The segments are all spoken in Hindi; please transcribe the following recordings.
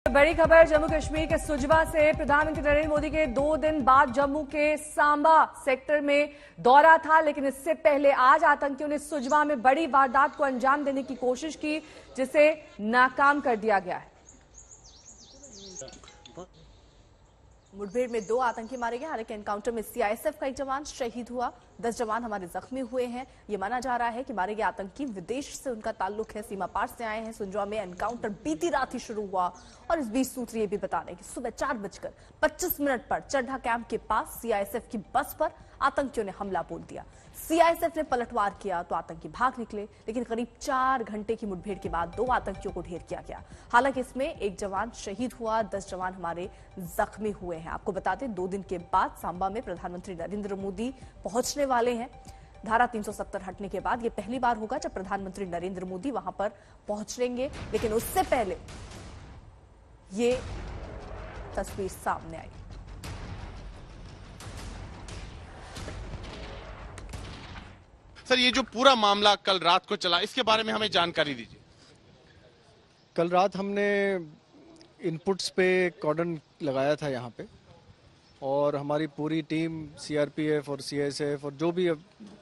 बड़ी खबर जम्मू कश्मीर के सुजवा से। प्रधानमंत्री नरेंद्र मोदी के 2 दिन बाद जम्मू के सांबा सेक्टर में दौरा था, लेकिन इससे पहले आज आतंकियों ने सुजवा में बड़ी वारदात को अंजाम देने की कोशिश की, जिसे नाकाम कर दिया गया है। मुठभेड़ में 2 आतंकी मारे गए। हालांकि एनकाउंटर में सीआईएसएफ का एक जवान शहीद हुआ, 10 जवान हमारे जख्मी हुए हैं। ये माना जा रहा है कि मारे गए आतंकी विदेश से उनका ताल्लुक है, सीमा पार से आए हैं। सुंजवा में एनकाउंटर बीती रात ही शुरू हुआ और इस बीच सूत्र ये भी बता रहे हैं कि सुबह 4:25 पर चड्ढा कैंप के पास सीआईएसएफ की बस पर आतंकियों ने हमला बोल दिया। सीआईएसएफ ने पलटवार किया तो आतंकी भाग निकले, लेकिन करीब 4 घंटे की मुठभेड़ के बाद 2 आतंकियों को ढेर किया गया। हालांकि इसमें एक जवान शहीद हुआ, 10 जवान हमारे जख्मी हुए हैं। आपको बता दें, 2 दिन के बाद सांबा में प्रधानमंत्री नरेंद्र मोदी पहुंचने वाले हैं। धारा 370 हटने के बाद यह पहली बार होगा जब प्रधानमंत्री नरेंद्र मोदी वहां पर पहुंचेंगे, लेकिन उससे पहले ये तस्वीर सामने आई। सर, ये जो पूरा मामला कल रात को चला, इसके बारे में हमें जानकारी दीजिए। कल रात हमने इनपुट्स पे कॉर्डन लगाया था यहाँ पे, और हमारी पूरी टीम सीआरपीएफ और सीआईएसएफ और जो भी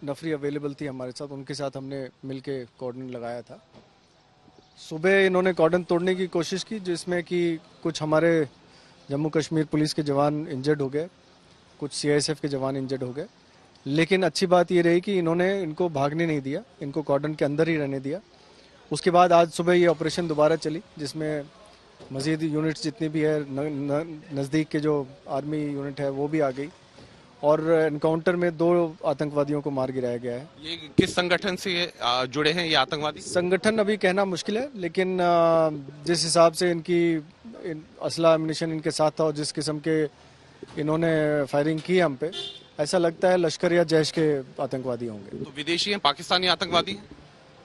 नफरी अवेलेबल थी हमारे साथ, उनके साथ हमने मिलके कॉर्डन लगाया था। सुबह इन्होंने कॉर्डन तोड़ने की कोशिश की, जिसमें कि कुछ हमारे जम्मू कश्मीर पुलिस के जवान इंजर्ड हो गए, कुछ सीआईएसएफ के जवान इंजर्ड हो गए। लेकिन अच्छी बात ये रही कि इन्होंने इनको भागने नहीं दिया, इनको कॉर्डन के अंदर ही रहने दिया। उसके बाद आज सुबह ये ऑपरेशन दोबारा चली, जिसमें मजीद यूनिट्स जितनी भी है, नज़दीक के जो आर्मी यूनिट है वो भी आ गई, और एनकाउंटर में 2 आतंकवादियों को मार गिराया गया है। ये किस संगठन से जुड़े हैं ये आतंकवादी? संगठन अभी कहना मुश्किल है, लेकिन जिस हिसाब से इनकी असला एम्युनिशन इनके साथ था और जिस किस्म के इन्होंने फायरिंग की हम पे, ऐसा लगता है लश्कर या जैश के आतंकवादी होंगे। तो विदेशी हैं, पाकिस्तानी आतंकवादी हैं?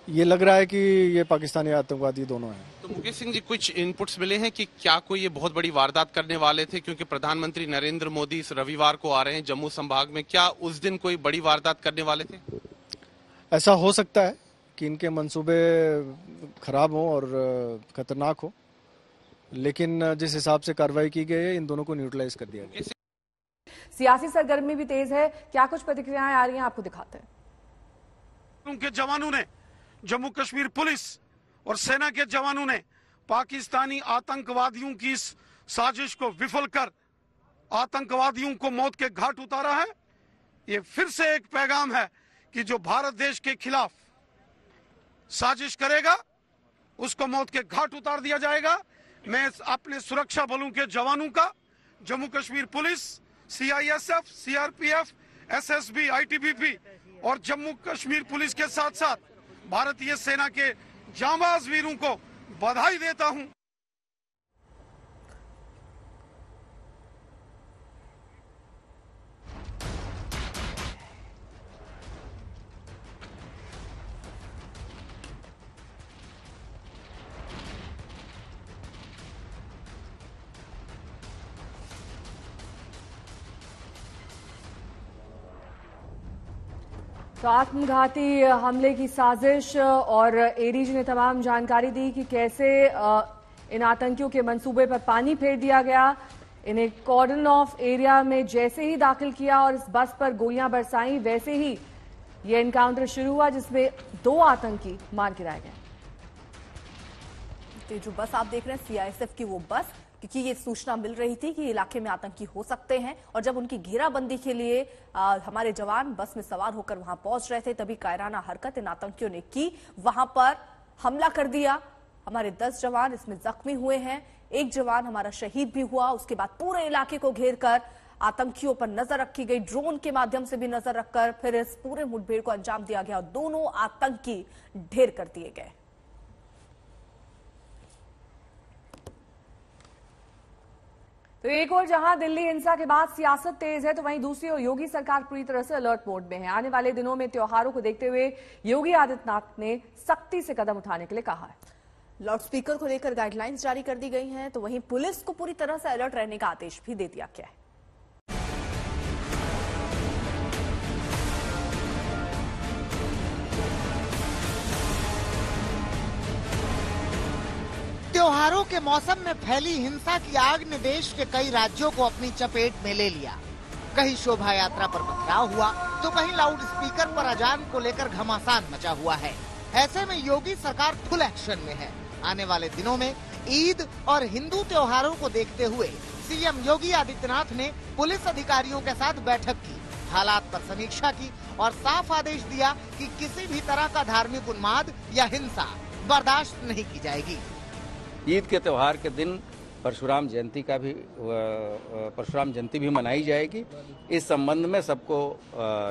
ये लग रहा है कि ये पाकिस्तानी आतंकवादी दोनों हैं। तो मुकेश सिंह जी, कुछ इनपुट्स मिले हैं कि क्या कोई ये बहुत बड़ी वारदात करने वाले थे? क्योंकि प्रधानमंत्री नरेंद्र मोदी इस रविवार को आ रहे हैं जम्मू संभाग में, क्या उस दिन कोई बड़ी वारदात करने वाले थे? ऐसा हो सकता है कि इनके मंसूबे खराब हों और खतरनाक हो, लेकिन जिस हिसाब से कार्रवाई की गई है, इन दोनों को न्यूट्रलाइज कर दिया गया। सियासी सरगर्मी भी तेज है। क्या कुछ प्रतिक्रियाएं आ रही हैं, आपको दिखाते हैं। उनके जवानों ने, जम्मू कश्मीर पुलिस और सेना के जवानों ने पाकिस्तानी आतंकवादियों की इस साजिश को विफल कर आतंकवादियों को मौत के घाट उतारा है। ये फिर से एक पैगाम है कि जो भारत देश के खिलाफ साजिश करेगा उसको मौत के घाट उतार दिया जाएगा। मैं अपने सुरक्षा बलों के जवानों का, Jammu Kashmir police, CISF, CRPF, SSB, ITBP और जम्मू कश्मीर पुलिस के साथ साथ भारतीय सेना के जांबाज वीरों को बधाई देता हूं। तो आत्मघाती हमले की साजिश, और एडीजी ने तमाम जानकारी दी कि कैसे इन आतंकियों के मंसूबे पर पानी फेर दिया गया। इन्हें कॉर्डन ऑफ एरिया में जैसे ही दाखिल किया और इस बस पर गोलियां बरसाई, वैसे ही यह एनकाउंटर शुरू हुआ, जिसमें 2 आतंकी मार गिराए गए। तो जो बस आप देख रहे हैं, सीआईएसएफ की वो बस, क्योंकि ये सूचना मिल रही थी कि इलाके में आतंकी हो सकते हैं, और जब उनकी घेराबंदी के लिए हमारे जवान बस में सवार होकर वहां पहुंच रहे थे, तभी कायराना हरकत इन आतंकियों ने की, वहां पर हमला कर दिया। हमारे 10 जवान इसमें जख्मी हुए हैं, एक जवान हमारा शहीद भी हुआ। उसके बाद पूरे इलाके को घेर कर आतंकियों पर नजर रखी गई, ड्रोन के माध्यम से भी नजर रखकर फिर इस पूरे मुठभेड़ को अंजाम दिया गया और दोनों आतंकी ढेर कर दिए गए। तो एक और जहां दिल्ली हिंसा के बाद सियासत तेज है, तो वहीं दूसरी ओर योगी सरकार पूरी तरह से अलर्ट मोड में है। आने वाले दिनों में त्योहारों को देखते हुए योगी आदित्यनाथ ने सख्ती से कदम उठाने के लिए कहा है। लाउडस्पीकर को लेकर गाइडलाइंस जारी कर दी गई हैं, तो वहीं पुलिस को पूरी तरह से अलर्ट रहने का आदेश भी दे दिया गया है। त्योहारों के मौसम में फैली हिंसा की आग ने देश के कई राज्यों को अपनी चपेट में ले लिया। कहीं शोभा यात्रा पर पथराव हुआ तो कहीं लाउड स्पीकर पर अजान को लेकर घमासान मचा हुआ है। ऐसे में योगी सरकार फुल एक्शन में है। आने वाले दिनों में ईद और हिंदू त्योहारों को देखते हुए सीएम योगी आदित्यनाथ ने पुलिस अधिकारियों के साथ बैठक की, हालात पर समीक्षा की और साफ आदेश दिया कि किसी भी तरह का धार्मिक उन्माद या हिंसा बर्दाश्त नहीं की जाएगी। ईद के त्योहार के दिन परशुराम जयंती भी मनाई जाएगी। इस संबंध में सबको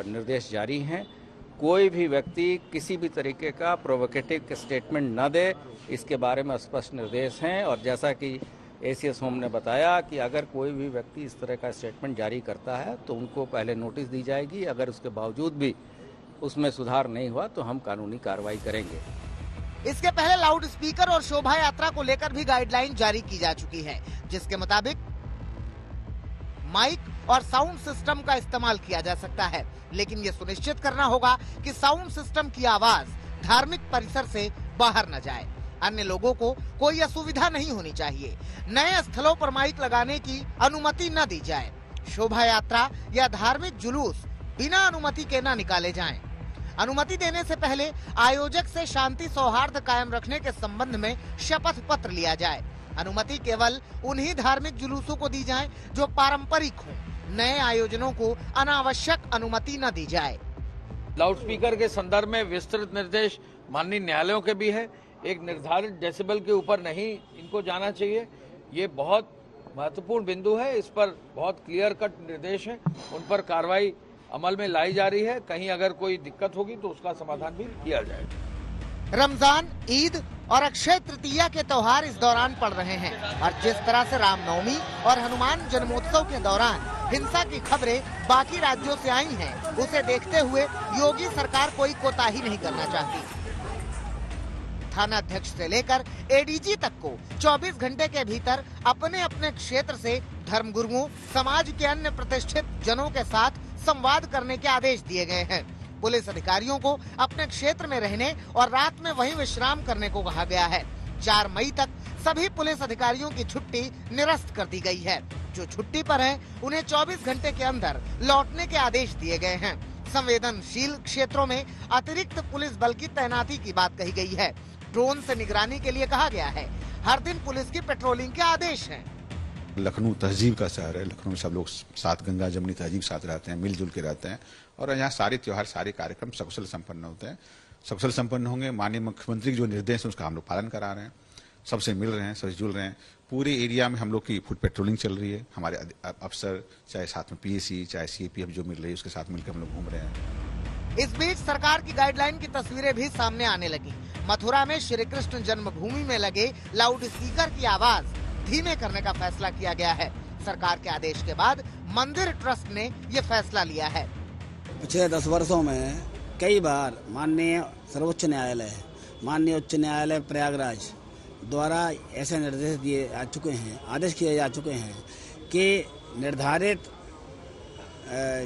निर्देश जारी हैं। कोई भी व्यक्ति किसी भी तरीके का प्रोवोकेटिव स्टेटमेंट न दे, इसके बारे में स्पष्ट निर्देश हैं। और जैसा कि एसीएस होम ने बताया कि अगर कोई भी व्यक्ति इस तरह का स्टेटमेंट जारी करता है तो उनको पहले नोटिस दी जाएगी। अगर उसके बावजूद भी उसमें सुधार नहीं हुआ तो हम कानूनी कार्रवाई करेंगे। इसके पहले लाउड स्पीकर और शोभा यात्रा को लेकर भी गाइडलाइन जारी की जा चुकी है, जिसके मुताबिक माइक और साउंड सिस्टम का इस्तेमाल किया जा सकता है, लेकिन ये सुनिश्चित करना होगा कि साउंड सिस्टम की आवाज धार्मिक परिसर से बाहर न जाए। अन्य लोगों को कोई असुविधा नहीं होनी चाहिए। नए स्थलों पर माइक लगाने की अनुमति न दी जाए। शोभा यात्रा या धार्मिक जुलूस बिना अनुमति के न निकाले जाएं। अनुमति देने से पहले आयोजक से शांति सौहार्द कायम रखने के संबंध में शपथ पत्र लिया जाए। अनुमति केवल उन्हीं धार्मिक जुलूसों को दी जाए जो पारंपरिक हो। नए आयोजनों को अनावश्यक अनुमति न दी जाए। लाउडस्पीकर के संदर्भ में विस्तृत निर्देश माननीय न्यायालयों के भी है। एक निर्धारित डेसिबल के ऊपर नहीं इनको जाना चाहिए। ये बहुत महत्वपूर्ण बिंदु है। इस पर बहुत क्लियर कट निर्देश है, उन पर कार्रवाई अमल में लाई जा रही है। कहीं अगर कोई दिक्कत होगी तो उसका समाधान भी किया जाएगा। रमजान, ईद और अक्षय तृतीया के त्योहार इस दौरान पड़ रहे हैं और जिस तरह से रामनवमी और हनुमान जन्मोत्सव के दौरान हिंसा की खबरें बाकी राज्यों से आई हैं, उसे देखते हुए योगी सरकार कोई कोताही नहीं करना चाहती। थाना अध्यक्ष से लेकर एडीजी तक को 24 घंटे के भीतर अपने अपने क्षेत्र से धर्मगुरुओं, समाज के अन्य प्रतिष्ठित जनों के साथ संवाद करने के आदेश दिए गए हैं। पुलिस अधिकारियों को अपने क्षेत्र में रहने और रात में वहीं विश्राम करने को कहा गया है। 4 मई तक सभी पुलिस अधिकारियों की छुट्टी निरस्त कर दी गई है। जो छुट्टी पर हैं, उन्हें 24 घंटे के अंदर लौटने के आदेश दिए गए हैं। संवेदनशील क्षेत्रों में अतिरिक्त पुलिस बल की तैनाती की बात कही गई है। ड्रोन से निगरानी के लिए कहा गया है। हर दिन पुलिस की पेट्रोलिंग के आदेश हैं। लखनऊ तहजीब का शहर है। लखनऊ में सब लोग साथ गंगा जमुनी तहजीब साथ रहते हैं, मिलजुल के रहते हैं और यहाँ सारे त्योहार, सारे कार्यक्रम सकुशल संपन्न होते हैं। सकुशल संपन्न होंगे। माननीय मुख्यमंत्री के जो निर्देश है उसका हम लोग पालन करा रहे हैं। सबसे मिल रहे हैं, सबसे जुल रहे हैं। पूरे एरिया में हम लोग की फुट पेट्रोलिंग चल रही है। हमारे अफसर, चाहे साथ में पीएसी, चाहे सीएपीएफ जो मिल रही है, उसके साथ मिलकर हम लोग घूम रहे हैं। इस बीच सरकार की गाइडलाइन की तस्वीरें भी सामने आने लगी। मथुरा में श्री कृष्ण जन्मभूमि में लगे लाउड स्पीकर की आवाज धीमे करने का फैसला किया गया है। सरकार के आदेश के बाद मंदिर ट्रस्ट ने ये फैसला लिया है। पिछले 10 वर्षों में कई बार माननीय सर्वोच्च न्यायालय, माननीय उच्च न्यायालय प्रयागराज द्वारा ऐसे निर्देश दिए जा चुके हैं, आदेश किए जा चुके हैं कि निर्धारित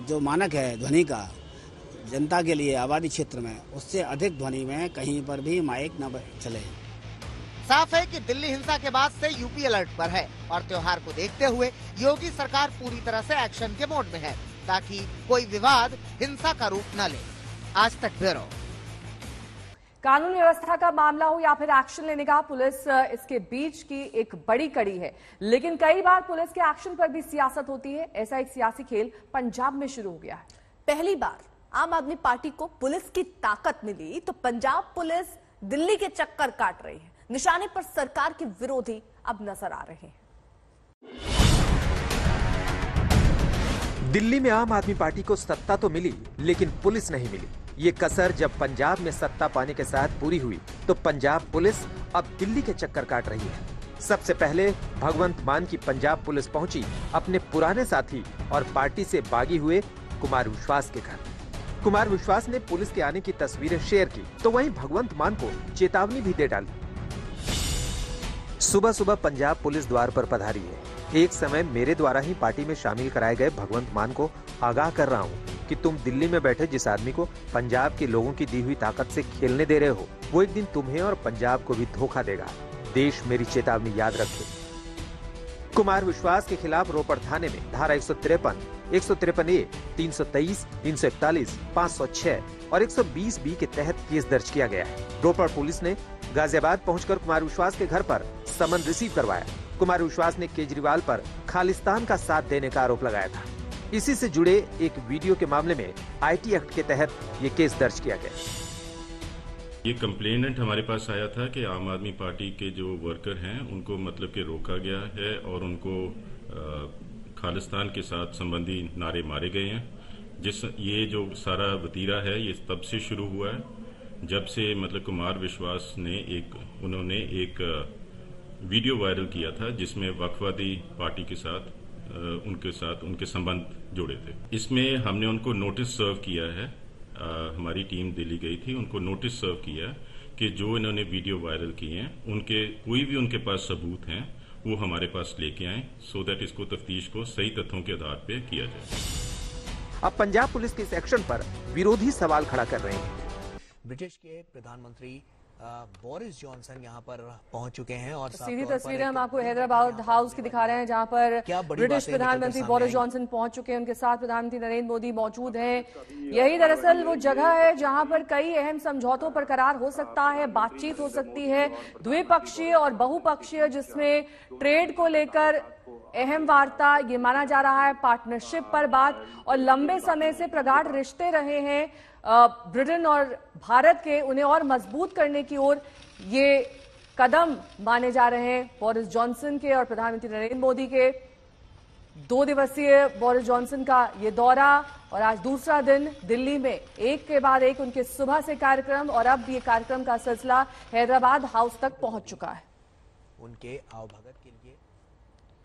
जो मानक है ध्वनि का जनता के लिए आबादी क्षेत्र में, उससे अधिक ध्वनि में कहीं पर भी माइक न चले। साफ है कि दिल्ली हिंसा के बाद से यूपी अलर्ट पर है और त्योहार को देखते हुए योगी सरकार पूरी तरह से एक्शन के मोड में है ताकि कोई विवाद हिंसा का रूप न ले। आज तक ब्यूरो। कानून व्यवस्था का मामला हो या फिर एक्शन लेने का, पुलिस इसके बीच की एक बड़ी कड़ी है। लेकिन कई बार पुलिस के एक्शन पर भी सियासत होती है। ऐसा एक सियासी खेल पंजाब में शुरू हो गया है। पहली बार आम आदमी पार्टी को पुलिस की ताकत मिली तो पंजाब पुलिस दिल्ली के चक्कर काट रही है। निशाने पर सरकार के विरोधी अब नजर आ रहे हैं। दिल्ली में आम आदमी पार्टी को सत्ता तो मिली लेकिन पुलिस नहीं मिली। ये कसर जब पंजाब में सत्ता पाने के साथ पूरी हुई तो पंजाब पुलिस अब दिल्ली के चक्कर काट रही है। सबसे पहले भगवंत मान की पंजाब पुलिस पहुंची अपने पुराने साथी और पार्टी से बागी हुए कुमार विश्वास के घर। कुमार विश्वास ने पुलिस के आने की तस्वीरें शेयर की तो वहीं भगवंत मान को चेतावनी भी दे डाली। सुबह सुबह पंजाब पुलिस द्वार पर पधारी है। एक समय मेरे द्वारा ही पार्टी में शामिल कराए गए भगवंत मान को आगाह कर रहा हूँ कि तुम दिल्ली में बैठे जिस आदमी को पंजाब के लोगों की दी हुई ताकत से खेलने दे रहे हो, वो एक दिन तुम्हें और पंजाब को भी धोखा देगा। देश मेरी चेतावनी याद रखे। कुमार विश्वास के खिलाफ रोपड़ थाने में धारा 153, 153A, 323, 341, 506 और 120B के तहत केस दर्ज किया गया है। रोपड़ पुलिस ने गाजियाबाद पहुंचकर कुमार विश्वास के घर पर समन रिसीव करवाया। कुमार विश्वास ने केजरीवाल पर खालिस्तान का साथ देने का आरोप लगाया था। इसी से जुड़े एक वीडियो के मामले में IT एक्ट के तहत ये केस दर्ज किया गया। ये कंप्लेनेंट हमारे पास आया था कि आम आदमी पार्टी के जो वर्कर हैं उनको मतलब कि रोका गया है और उनको खालिस्तान के साथ संबंधी नारे मारे गए हैं। ये जो सारा वतीरा है ये तब से शुरू हुआ है जब से मतलब कुमार विश्वास ने उन्होंने एक वीडियो वायरल किया था जिसमें वक्फवादी पार्टी के साथ उनके संबंध जुड़े थे। इसमें हमने उनको नोटिस सर्व किया है। हमारी टीम दिल्ली गई थी, उनको नोटिस सर्व किया कि जो इन्होंने वीडियो वायरल किए हैं कोई भी उनके पास सबूत हैं वो हमारे पास लेके आए सो दैट इसको तफ्तीश को सही तथ्यों के आधार पे किया जाए। अब पंजाब पुलिस के इस एक्शन पर विरोधी सवाल खड़ा कर रहे हैं। ब्रिटिश के प्रधानमंत्री बोरिस जॉनसन यहाँ पर पहुंच चुके हैं और सीधी तस्वीरें हम आपको हैदराबाद हाउस की दिखा रहे हैं जहाँ पर ब्रिटिश प्रधानमंत्री बोरिस जॉनसन पहुंच चुके हैं। उनके साथ प्रधानमंत्री नरेंद्र मोदी मौजूद हैं। यही दरअसल वो जगह है जहाँ पर कई अहम समझौतों पर करार हो सकता है, बातचीत हो सकती है द्विपक्षीय और बहुपक्षीय, जिसमें ट्रेड को लेकर अहम वार्ता ये माना जा रहा है, पार्टनरशिप पर बात, और लंबे समय से प्रगाढ़ रिश्ते रहे हैं ब्रिटेन और भारत के, उन्हें और मजबूत करने की ओर ये कदम माने जा रहे हैं बोरिस जॉनसन के और प्रधानमंत्री नरेंद्र मोदी के। 2 दिवसीय बोरिस जॉनसन का ये दौरा और आज दूसरा दिन दिल्ली में एक के बाद एक उनके सुबह से कार्यक्रम, और अब ये कार्यक्रम का सिलसिला हैदराबाद हाउस तक पहुंच चुका है। उनके आवभगत के लिए,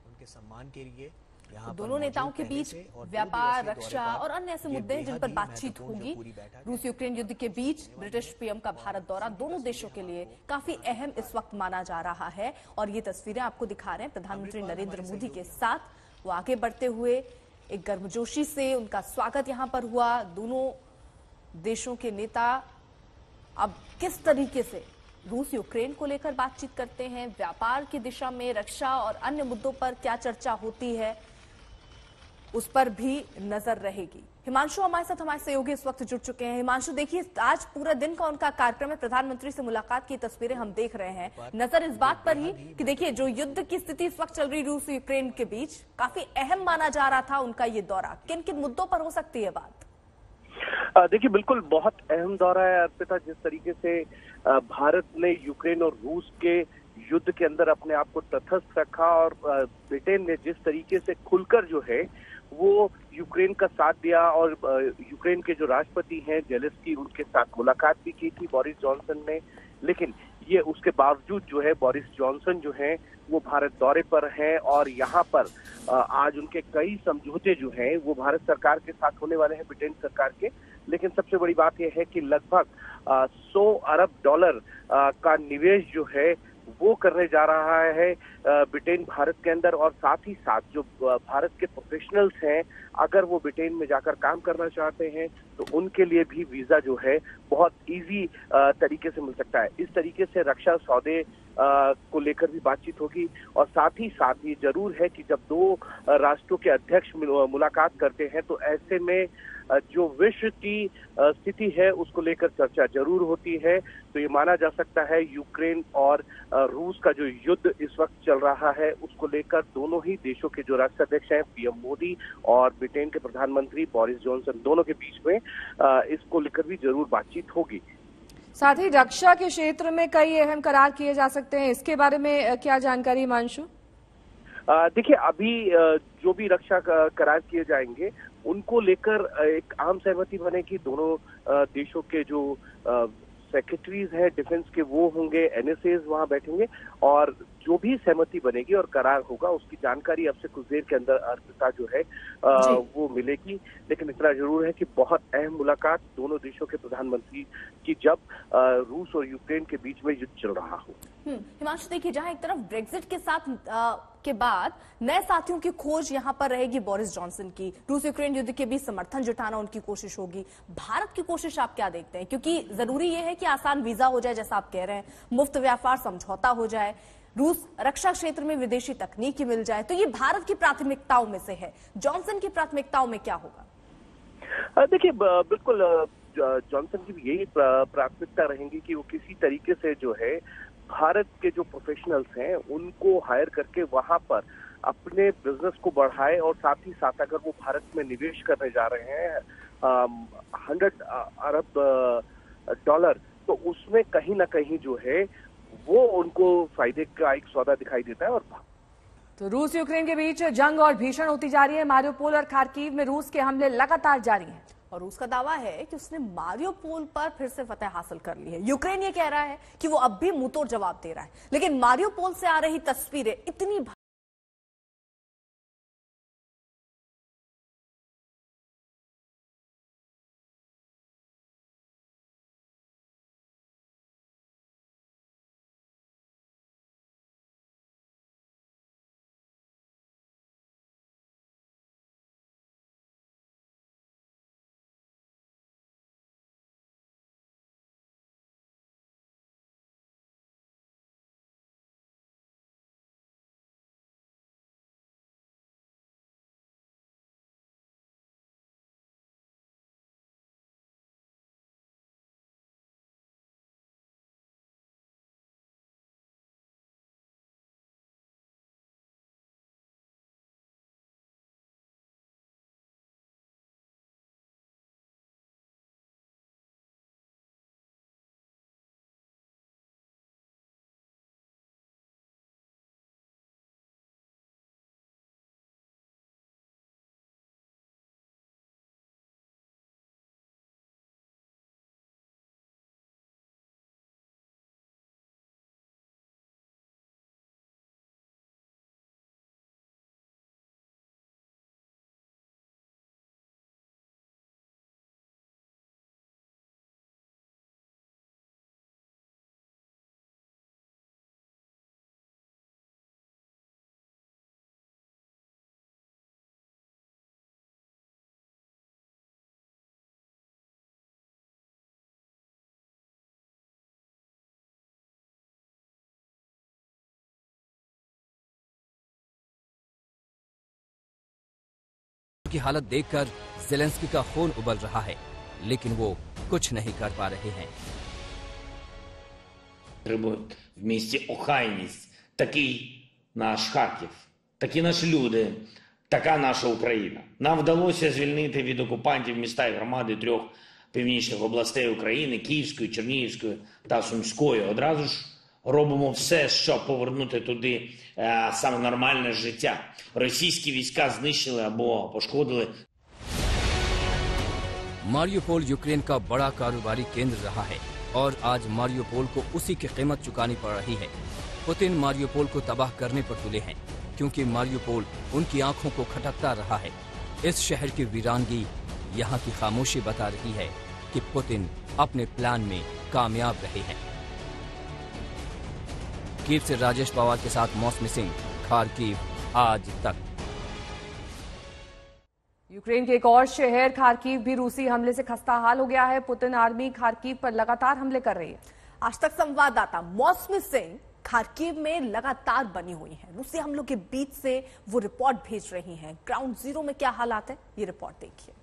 उनके सम्मान के लिए तो दोनों नेताओं के बीच व्यापार, रक्षा और अन्य ऐसे मुद्दे हैं जिन पर बातचीत होगी। रूस यूक्रेन युद्ध के बीच ब्रिटिश पीएम का भारत दौरा दोनों देशों के लिए काफी अहम इस वक्त माना जा रहा है, और ये तस्वीरें आपको दिखा रहे हैं प्रधानमंत्री नरेंद्र मोदी के साथ। वो आगे बढ़ते हुए एक गर्मजोशी से उनका स्वागत यहां पर हुआ। दोनों देशों के नेता अब किस तरीके से रूस यूक्रेन को लेकर बातचीत करते हैं, व्यापार की दिशा में, रक्षा और अन्य मुद्दों पर क्या चर्चा होती है, उस पर भी नजर रहेगी। हिमांशु हमारे साथ, हमारे सहयोगी इस वक्त जुड़ चुके हैं। हिमांशु, देखिए आज पूरा दिन का उनका कार्यक्रम है, प्रधानमंत्री से मुलाकात की तस्वीरें हम देख रहे हैं। नजर इस बात पर ही कि देखिए जो युद्ध की स्थिति इस वक्त चल रही रूस यूक्रेन के बीच, काफी अहम माना जा रहा था उनका ये दौरा। किन किन मुद्दों पर हो सकती है बात? देखिए बिल्कुल बहुत अहम दौरा है अर्पिता। जिस तरीके से भारत ने यूक्रेन और रूस के युद्ध के अंदर अपने आप को तटस्थ रखा और ब्रिटेन ने जिस तरीके से खुलकर जो है वो यूक्रेन का साथ दिया, और यूक्रेन के जो राष्ट्रपति हैं जेलेंस्की, उनके साथ मुलाकात भी की थी बोरिस जॉनसन ने। लेकिन ये उसके बावजूद जो है बोरिस जॉनसन जो है वो भारत दौरे पर हैं, और यहाँ पर आज उनके कई समझौते जो हैं वो भारत सरकार के साथ होने वाले हैं, ब्रिटेन सरकार के। लेकिन सबसे बड़ी बात यह है कि लगभग $100 अरब का निवेश जो है वो करने जा रहा है ब्रिटेन भारत के अंदर, और साथ ही साथ जो भारत के प्रोफेशनल्स हैं अगर वो ब्रिटेन में जाकर काम करना चाहते हैं तो उनके लिए भी वीजा जो है बहुत इजी तरीके से मिल सकता है। इस तरीके से रक्षा सौदे को लेकर भी बातचीत होगी, और साथ ही साथ ये जरूर है कि जब 2 राष्ट्रों के अध्यक्ष मुलाकात करते हैं तो ऐसे में जो विश्व की स्थिति है उसको लेकर चर्चा जरूर होती है। तो ये माना जा सकता है यूक्रेन और रूस का जो युद्ध इस वक्त चल रहा है उसको लेकर दोनों ही देशों के जो राष्ट्राध्यक्ष हैं पीएम मोदी और ब्रिटेन के प्रधानमंत्री बोरिस जॉनसन, दोनों के बीच में इसको लेकर भी जरूर बातचीत होगी। साथ ही रक्षा के क्षेत्र में कई अहम करार किए जा सकते हैं, इसके बारे में क्या जानकारी हिमांशु? देखिए अभी जो भी रक्षा करार किए जाएंगे उनको लेकर एक आम सहमति बनेगी। दोनों देशों के जो सेक्रेटरीज हैं डिफेंस के वो होंगे, एनएसएज वहां बैठेंगे, और जो भी सहमति बनेगी और करार होगा उसकी जानकारी अब से कुछ देर के अंदर अर्पिता जो है वो मिलेगी। लेकिन इतना जरूर है कि बहुत अहम मुलाकात दोनों देशों के प्रधानमंत्री की जब रूस और यूक्रेन के बीच में युद्ध चल रहा हो। हिमांशु, देखिए जहां एक तरफ ब्रेक्जिट के साथ के बाद नए साथियों की खोज यहां पर रहेगी बोरिस जॉनसन की। रूस यूक्रेन युद्ध के बीच समर्थन जुटाना उनकी कोशिश होगी। भारत की कोशिश आप क्या देखते हैं? क्योंकि जरूरी यह है कि आसान वीजा हो जाए, जैसा आप कह रहे हैं, मुफ्त व्यापार समझौता हो जाए, रूस रक्षा क्षेत्र में विदेशी तकनीकी मिल जाए, तो ये भारत की प्राथमिकताओं में से है। जॉनसन की प्राथमिकताओं में क्या होगा? देखिए, बिल्कुल जॉनसन की भी यही प्राथमिकता रहेंगी कि वो किसी तरीके से जो है भारत के जो प्रोफेशनल्स हैं उनको हायर करके वहां पर अपने बिजनेस को बढ़ाए, और साथ ही साथ अगर वो भारत में निवेश करने जा रहे हैं 100 अरब डॉलर, तो उसमें कहीं ना कहीं जो है वो उनको फायदे का एक सौदा दिखाई देता है। और तो रूस यूक्रेन के बीच जंग और भीषण होती जा रही है। मारियोपोल और खार्किव में रूस के हमले लगातार जारी हैं। और रूस का दावा है कि उसने मारियोपोल पर फिर से फतह हासिल कर ली है। यूक्रेन ये कह रहा है कि वो अब भी मुंहतोड़ जवाब दे रहा है, लेकिन मारियोपोल से आ रही तस्वीरें इतनी की हालत देखकर ज़ेलेंस्की का खून उबल रहा है, लेकिन वो कुछ नहीं कर पा रहे हैं। В місті охайність, такий наш Харків, такі наші люди, така наша Україна. Нам вдалося звільнити від окупантів міста і громади 3 північних областей України, Київської, Чернігівської та Сумської. Одразу ж робимо все, щоб повернути туди саме нормальне життя. Російські війська знищили або пошкодили. मारियोपोल यूक्रेन का बड़ा कारोबारी केंद्र रहा है और आज मारियोपोल को उसी की कीमत चुकानी पड़ रही है। पुतिन मारियोपोल को तबाह करने पर तुले हैं, क्योंकि मारियोपोल उनकी आंखों को खटकता रहा है। इस शहर की वीरानगी यहाँ की खामोशी बता रही है कि पुतिन अपने प्लान में कामयाब रहे हैं। कीव से राजेश पवार के साथ मौसमी सिंह, खार्किव आज तक। यूक्रेन के एक और शहर खार्किव भी रूसी हमले से खस्ता हाल हो गया है। पुतिन आर्मी खार्किव पर लगातार हमले कर रही है। आज तक संवाददाता मौसमी सिंह खार्किव में लगातार बनी हुई हैं। रूसी हमलों के बीच से वो रिपोर्ट भेज रही हैं। ग्राउंड जीरो में क्या हालात है, ये रिपोर्ट देखिए।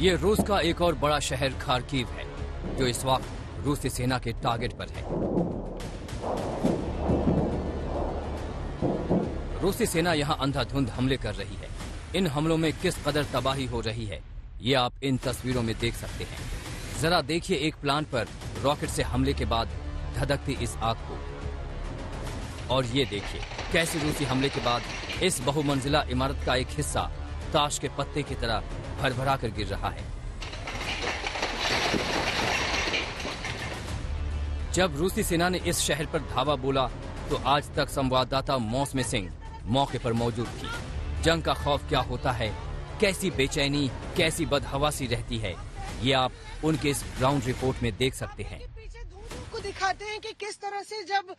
ये रूस का एक और बड़ा शहर खार्किव है, जो इस वक्त रूसी सेना के टारगेट पर है। रूसी सेना यहां अंधाधुंध हमले कर रही है। इन हमलों में किस कदर तबाही हो रही है, ये आप इन तस्वीरों में देख सकते हैं। जरा देखिए एक प्लांट पर रॉकेट से हमले के बाद धधकती इस आग को, और ये देखिए कैसे रूसी हमले के बाद इस बहुमंजिला इमारत का एक हिस्सा ताश के पत्ते की तरह भरभरा कर गिर रहा है। जब रूसी सेना ने इस शहर पर धावा बोला तो आज तक संवाददाता मौसमी सिंह मौके पर मौजूद थी। जंग का खौफ क्या होता है, कैसी बेचैनी, कैसी बदहवासी रहती है, ये आप उनके इस ग्राउंड रिपोर्ट में देख सकते हैं। को दिखाते हैं कि किस तरह से जब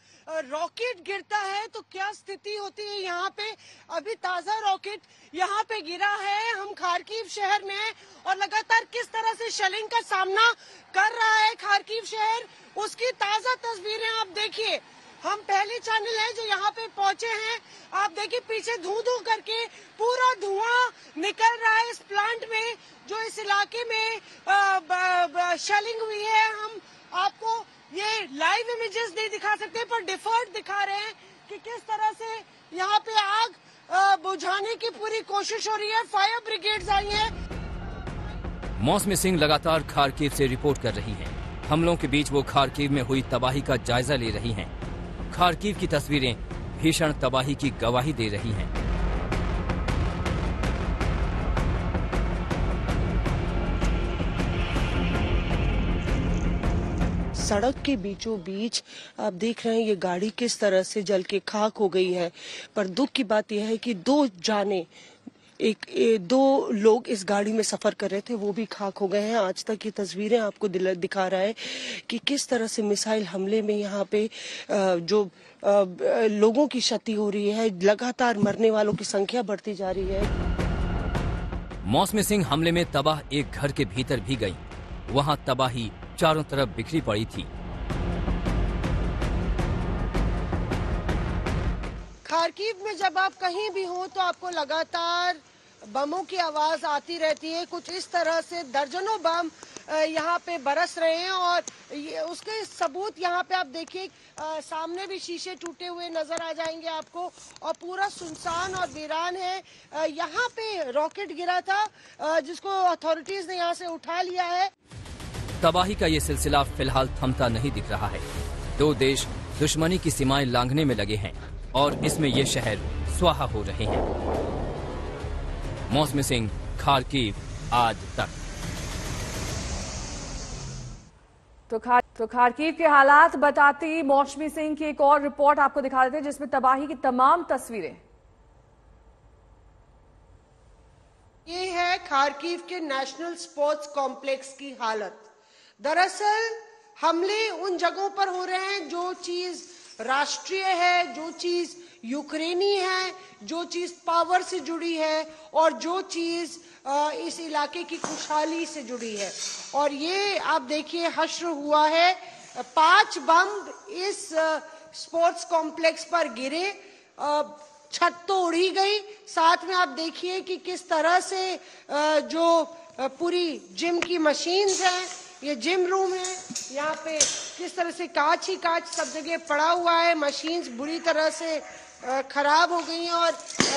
रॉकेट गिरता है तो क्या स्थिति होती है यहाँ पे। अभी ताजा रॉकेट यहाँ पे गिरा है, हम खार्किव शहर में हैं और लगातार किस तरह से शेलिंग का सामना कर रहा है खार्किव शहर, उसकी ताजा तस्वीरें आप देखिए। हम पहले चैनल है जो यहाँ पे पहुंचे हैं, आप देखिए पीछे धू धू करके पूरा धुआं निकल रहा है इस प्लांट में जो इस इलाके में शेलिंग हुई है। हम आपको ये लाइव इमेजेस नहीं दिखा सकते पर डिफर्ड दिखा रहे हैं कि किस तरह से यहाँ पे आग बुझाने की पूरी कोशिश हो रही है। फायर ब्रिगेड्स आई हैं। मौसमी सिंह लगातार खार्किव से रिपोर्ट कर रही हैं। हमलों के बीच वो खार्किव में हुई तबाही का जायजा ले रही हैं। खार्किव की तस्वीरें भीषण तबाही की गवाही दे रही हैं। सड़क के बीचों बीच आप देख रहे हैं ये गाड़ी किस तरह से जल के खाक हो गई है। पर दुख की बात यह है कि दो लोग इस गाड़ी में सफर कर रहे थे, वो भी खाक हो गए हैं। आज तक ये तस्वीरें आपको दिखा रहा है कि किस तरह से मिसाइल हमले में यहाँ पे जो लोगों की क्षति हो रही है, लगातार मरने वालों की संख्या बढ़ती जा रही है। मौसमी सिंह हमले में तबाह एक घर के भीतर भी गई। वहाँ तबाही चारों तरफ बिखरी पड़ी थी। खार्किव में जब आप कहीं भी हो तो आपको लगातार बमों की आवाज आती रहती है। कुछ इस तरह से दर्जनों बम यहाँ पे बरस रहे हैं और उसके सबूत यहाँ पे आप देखिए, सामने भी शीशे टूटे हुए नजर आ जाएंगे आपको और पूरा सुनसान और वीरान है। यहाँ पे रॉकेट गिरा था जिसको अथॉरिटीज ने यहाँ से उठा लिया है। तबाही का ये सिलसिला फिलहाल थमता नहीं दिख रहा है। दो देश दुश्मनी की सीमाएं लांघने में लगे हैं और इसमें ये शहर स्वाहा हो रहे हैं। मौसमी सिंह, खार्किव, आज तक। तो खार्किव के हालात बताती मौसमी सिंह की एक और रिपोर्ट आपको दिखा देते हैं जिसमें तबाही की तमाम तस्वीरें। ये है खार्किव के नेशनल स्पोर्ट्स कॉम्प्लेक्स की हालत। दरअसल हमले उन जगहों पर हो रहे हैं जो चीज राष्ट्रीय है, जो चीज यूक्रेनी है, जो चीज पावर से जुड़ी है और जो चीज इस इलाके की खुशहाली से जुड़ी है। और ये आप देखिए हश्र हुआ है, 5 बम इस स्पोर्ट्स कॉम्प्लेक्स पर गिरे, छत तो उड़ी गई। साथ में आप देखिए कि किस तरह से जो पूरी जिम की मशीन्स हैं, ये जिम रूम है, यहाँ पे किस तरह से कांच ही कांच सब जगह पड़ा हुआ है। मशीन्स बुरी तरह से खराब हो गई हैं और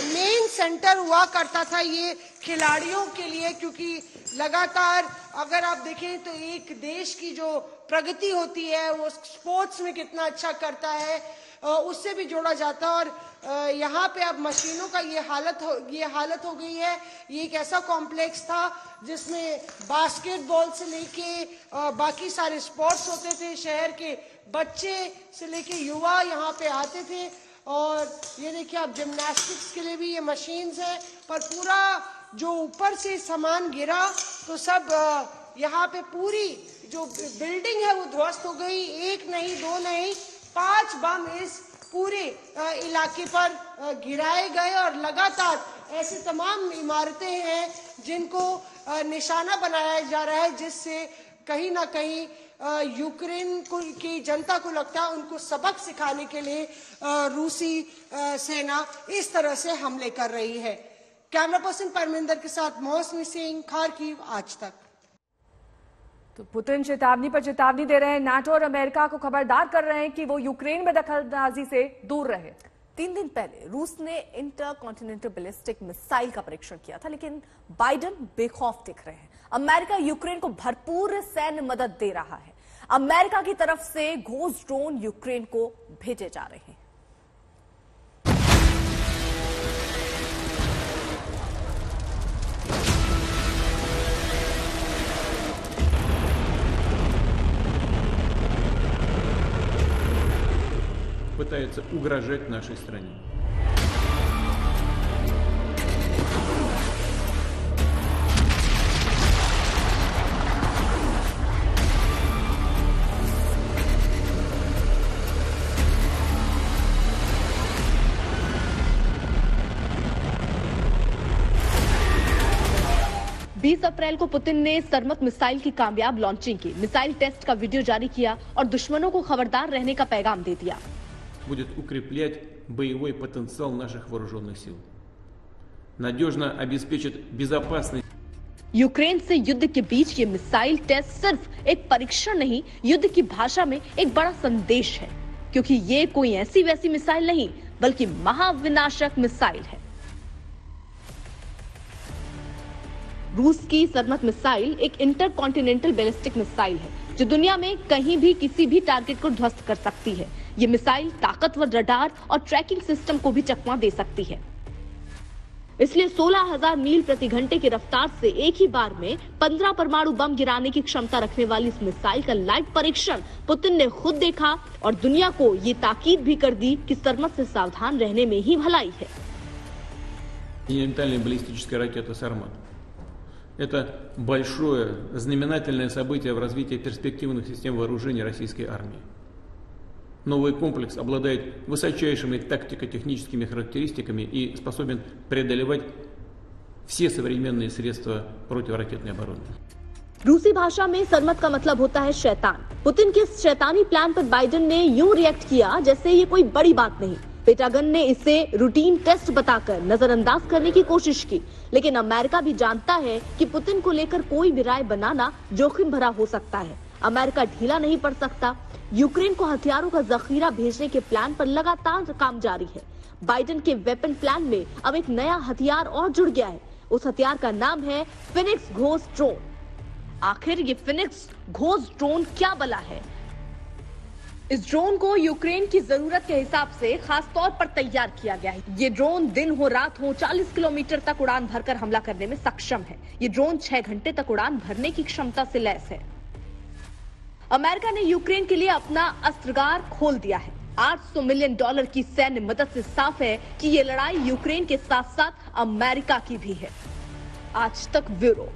मेन सेंटर हुआ करता था ये खिलाड़ियों के लिए, क्योंकि लगातार अगर आप देखें तो एक देश की जो प्रगति होती है वो स्पोर्ट्स में कितना अच्छा करता है उससे भी जोड़ा जाता है। और यहाँ पे अब मशीनों का ये हालत हो गई है। ये एक ऐसा कॉम्प्लेक्स था जिसमें बास्केटबॉल से लेके बाकी सारे स्पोर्ट्स होते थे। शहर के बच्चे से लेके युवा यहाँ पे आते थे। और ये देखिए आप जिम्नास्टिक्स के लिए भी ये मशीन्स हैं, पर पूरा जो ऊपर से सामान गिरा तो सब यहाँ पे पूरी जो बिल्डिंग है वो ध्वस्त हो गई। 1 नहीं 2 नहीं 5 बम इस पूरे इलाके पर गिराए गए और लगातार ऐसी तमाम इमारतें हैं जिनको निशाना बनाया जा रहा है, जिससे कहीं ना कहीं यूक्रेन की जनता को लगता है उनको सबक सिखाने के लिए रूसी सेना इस तरह से हमले कर रही है। कैमरा पर्सन परमिंदर के साथ मौसमी सिंह, खार्किव, आज तक। तो पुतिन चेतावनी पर चेतावनी दे रहे हैं। नाटो और अमेरिका को खबरदार कर रहे हैं कि वो यूक्रेन में दखलंदाजी से दूर रहे। 3 दिन पहले रूस ने इंटरकॉन्टिनेंटल बैलिस्टिक मिसाइल का परीक्षण किया था, लेकिन बाइडेन बेखौफ दिख रहे हैं। अमेरिका यूक्रेन को भरपूर सैन्य मदद दे रहा है। अमेरिका की तरफ से घोस्ट ड्रोन यूक्रेन को भेजे जा रहे हैं। With пытается угрожать нашей стране. अप्रैल को पुतिन ने सरमत मिसाइल की कामयाब लॉन्चिंग की, मिसाइल टेस्ट का वीडियो जारी किया और दुश्मनों को खबरदार रहने का पैगाम दे दिया। Будет укреплять боевой потенциал наших вооруженных сил, надежно обеспечит безопасность. यूक्रेन से युद्ध के बीच ये मिसाइल टेस्ट सिर्फ एक परीक्षण नहीं, युद्ध की भाषा में एक बड़ा संदेश है, क्योंकि ये कोई ऐसी वैसी मिसाइल नहीं बल्कि महाविनाशक मिसाइल है। रूस की सरमत मिसाइल एक इंटरकॉन्टिनेंटल बैलिस्टिक मिसाइल है जो दुनिया में कहीं भी किसी भी टारगेट को ध्वस्त कर सकती है। ये मिसाइल ताकतवर रडार और ट्रैकिंग सिस्टम को भी चकमा दे सकती है। इसलिए 16,000 मील प्रति घंटे की रफ्तार से एक ही बार में 15 परमाणु बम गिराने की क्षमता रखने वाली इस मिसाइल का लाइव परीक्षण पुतिन ने खुद देखा और दुनिया को ये ताकीद भी कर दी कि सरमत से सावधान रहने में ही भलाई है। Это большое знаменательное событие в развитии перспективных систем вооружений российской армии. Новый комплекс обладает высочайшими тактико-техническими характеристиками и способен преодолевать все современные средства противоракетной обороны. रूसी भाषा में सरमत का मतलब होता है शैतान। पुतिन के इस शैतानी प्लान पर बाइडेन ने यूं रिएक्ट किया जैसे ये कोई बड़ी बात नहीं। पेंटागन ने इसे रूटीन टेस्ट बताकर नजरअंदाज करने की कोशिश की, लेकिन अमेरिका भी जानता है कि पुतिन को लेकर कोई भी राय बनाना जोखिम भरा हो सकता है। अमेरिका ढीला नहीं पड़ सकता। यूक्रेन को हथियारों का जखीरा भेजने के प्लान पर लगातार काम जारी है। बाइडेन के वेपन प्लान में अब एक नया हथियार और जुड़ गया है। उस हथियार का नाम है फिनिक्स घोस्ट ड्रोन। आखिर ये फिनिक्स घोस्ट ड्रोन क्या बला है? इस ड्रोन को यूक्रेन की जरूरत के हिसाब से खास तौर पर तैयार किया गया है। ये ड्रोन दिन हो रात हो 40 किलोमीटर तक उड़ान भरकर हमला करने में सक्षम है। ये ड्रोन 6 घंटे तक उड़ान भरने की क्षमता से लैस है। अमेरिका ने यूक्रेन के लिए अपना अस्त्रागार खोल दिया है। $800 मिलियन की सैन्य मदद से साफ है कि ये लड़ाई यूक्रेन के साथ साथ अमेरिका की भी है। आज तक ब्यूरो।